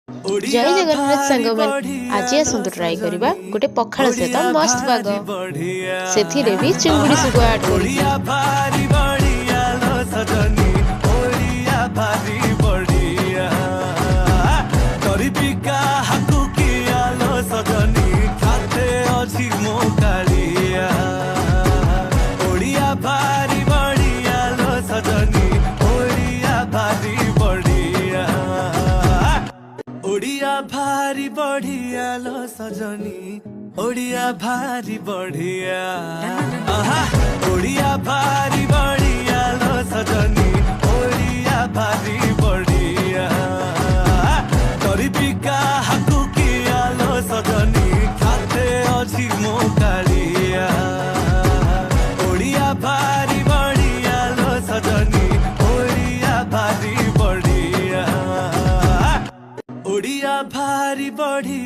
जय जगन्नाथ सांग आज आसतु ट्राए करबा गोटे पखाल सहित मस्त पाग से भी चिंगुड़ी सुगुआ ऐड ओडिया भारी बढ़िया लो सजनी ओडिया भारी बढ़िया ओडिया भारी बढ़िया लो सजनी ओडिया भारी बढ़िया गरीबी का हाकू किया लो सजनी खाते अच्छी मोकालिया ओडिया भारी बढ़िया लो सजनी ओडिया भारी बढ़िया ओडिया भारी बढ़ी।